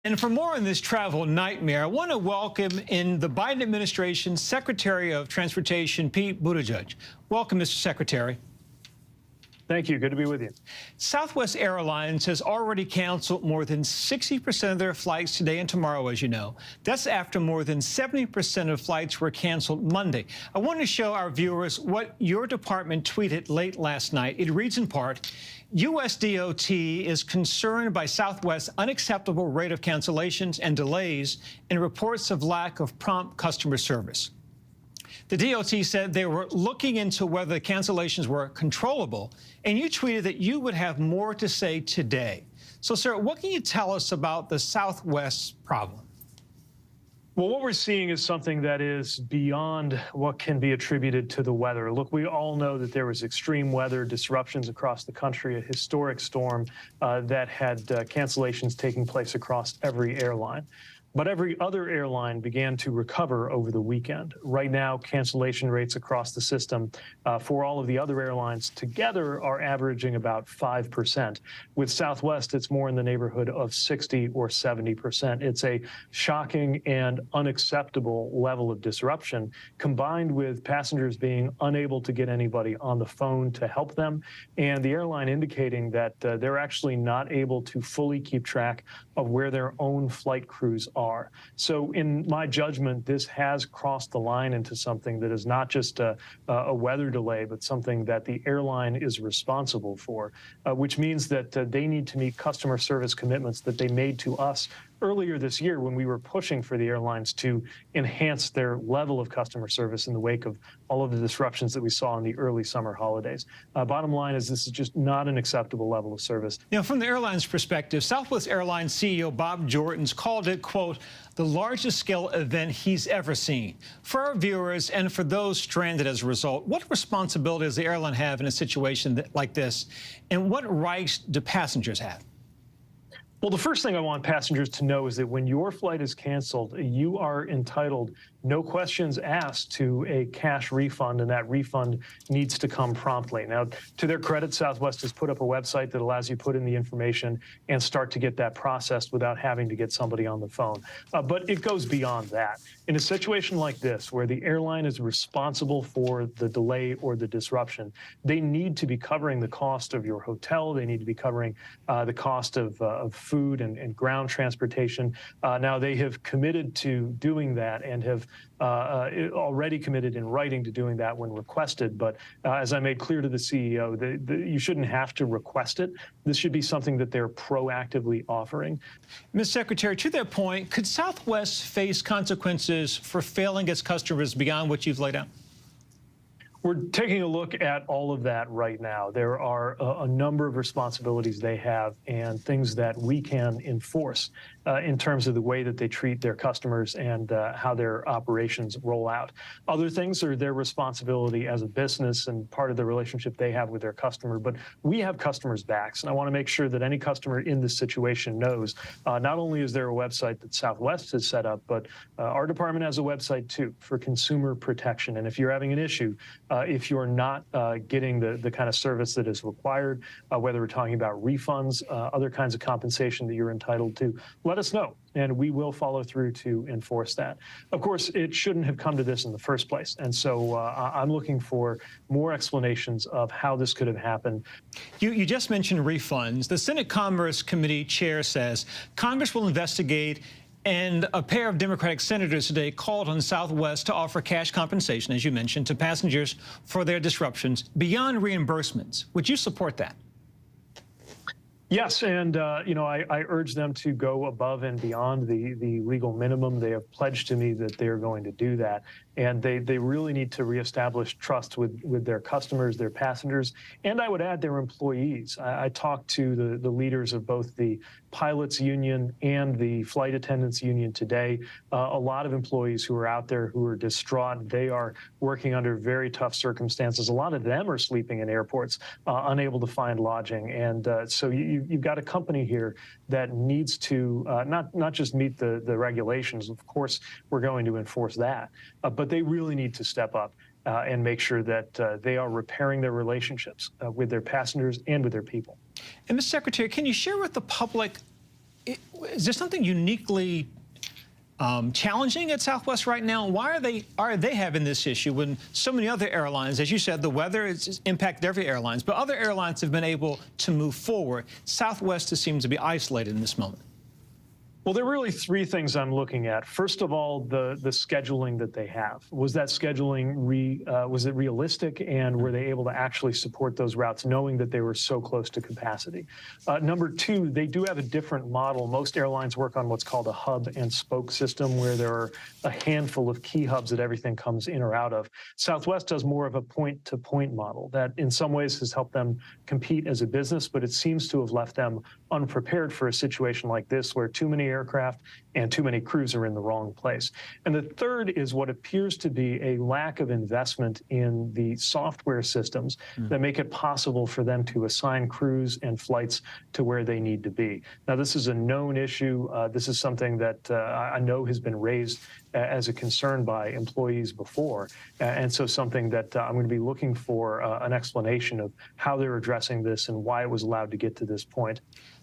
And for more on this travel nightmare, I want to welcome in the Biden administration's Secretary of Transportation, Pete Buttigieg. Welcome, Mr. Secretary. Thank you. Good to be with you. Southwest Airlines has already canceled more than 60% of their flights today and tomorrow, as you know. That's after more than 70% of flights were canceled Monday. I want to show our viewers what your department tweeted late last night. It reads in part, U.S. DOT is concerned by Southwest's unacceptable rate of cancellations and delays and reports of lack of prompt customer service. The DOT said they were looking into whether the cancellations were controllable, and you tweeted that you would have more to say today. So, sir, what can you tell us about the Southwest problem? Well, what we're seeing is something that is beyond what can be attributed to the weather. Look, we all know that there was extreme weather disruptions across the country, a historic storm that had cancellations taking place across every airline. But every other airline began to recover over the weekend. Right now, cancellation rates across the system for all of the other airlines together are averaging about 5%. With Southwest, it's more in the neighborhood of 60 or 70%. It's a shocking and unacceptable level of disruption, combined with passengers being unable to get anybody on the phone to help them, and the airline indicating that they're actually not able to fully keep track of where their own flight crews are. So in my judgment, this has crossed the line into something that is not just a weather delay, but something that the airline is responsible for, which means that they need to meet customer service commitments that they made to us earlier this year when we were pushing for the airlines to enhance their level of customer service in the wake of all of the disruptions that we saw in the early summer holidays. Bottom line is this is just not an acceptable level of service. Now, from the airline's perspective, Southwest Airlines CEO Bob Jordan's called it, quote, the largest scale event he's ever seen. For our viewers and for those stranded as a result, what responsibility does the airline have in a situation like this, and what rights do passengers have? Well, the first thing I want passengers to know is that when your flight is canceled, you are entitled, no questions asked, to a cash refund, and that refund needs to come promptly. Now, to their credit, Southwest has put up a website that allows you to put in the information and start to get that processed without having to get somebody on the phone. But it goes beyond that. In a situation like this, where the airline is responsible for the delay or the disruption, they need to be covering the cost of your hotel. They need to be covering the cost of food and ground transportation. Now, they have committed to doing that and have already committed in writing to doing that when requested. But as I made clear to the CEO, you shouldn't have to request it. This should be something that they're proactively offering. Ms. Secretary, to that point, could Southwest face consequences for failing its customers beyond what you've laid out? We're taking a look at all of that right now. There are a number of responsibilities they have and things that we can enforce in terms of the way that they treat their customers and how their operations roll out. Other things are their responsibility as a business and part of the relationship they have with their customer. But we have customers' backs, and I want to make sure that any customer in this situation knows not only is there a website that Southwest has set up, but our department has a website too for consumer protection. And if you're having an issue, if you're not getting the kind of service that is required, whether we're talking about refunds, other kinds of compensation that you're entitled to, let us know, and we will follow through to enforce that. Of course, it shouldn't have come to this in the first place, and so I'm looking for more explanations of how this could have happened. You just mentioned refunds. The Senate Commerce Committee chair says Congress will investigate, and a pair of Democratic senators today called on Southwest to offer cash compensation, as you mentioned, to passengers for their disruptions beyond reimbursements. Would you support that? Yes, and I urge them to go above and beyond the legal minimum. They have pledged to me that they are going to do that, and they really need to reestablish trust with their customers, their passengers, and I would add their employees. I talked to the leaders of both the pilots union and the flight attendants union today. A lot of employees who are out there who are distraught. They are working under very tough circumstances. A lot of them are sleeping in airports, unable to find lodging, and so you've got a company here that needs to not just meet the regulations. Of course, we're going to enforce that, but they really need to step up and make sure that they are repairing their relationships with their passengers and with their people. And, Mr. Secretary, can you share with the public Is there something uniquely challenging at Southwest right now? Why are they having this issue when so many other airlines, as you said, the weather has impacted every airlines, but other airlines have been able to move forward? Southwest seems to be isolated in this moment. Well, there are really three things I'm looking at. First of all, the scheduling that they have. Was that scheduling was it realistic, and were they able to actually support those routes, knowing that they were so close to capacity? Number two, they do have a different model. Most airlines work on what's called a hub and spoke system, where there are a handful of key hubs that everything comes in or out of. Southwest does more of a point-to-point model that in some ways has helped them compete as a business, but it seems to have left them unprepared for a situation like this, where too many aircraft and too many crews are in the wrong place. And the third is what appears to be a lack of investment in the software systems that make it possible for them to assign crews and flights to where they need to be. Now, this is a known issue. This is something that I know has been raised as a concern by employees before. And so something that I'm going to be looking for an explanation of how they're addressing this and why it was allowed to get to this point.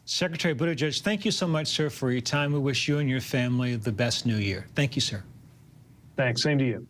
Secretary Buttigieg, thank you so much, sir, for your time. We wish you and your family the best new year. Thank you, sir. Thanks. Same to you.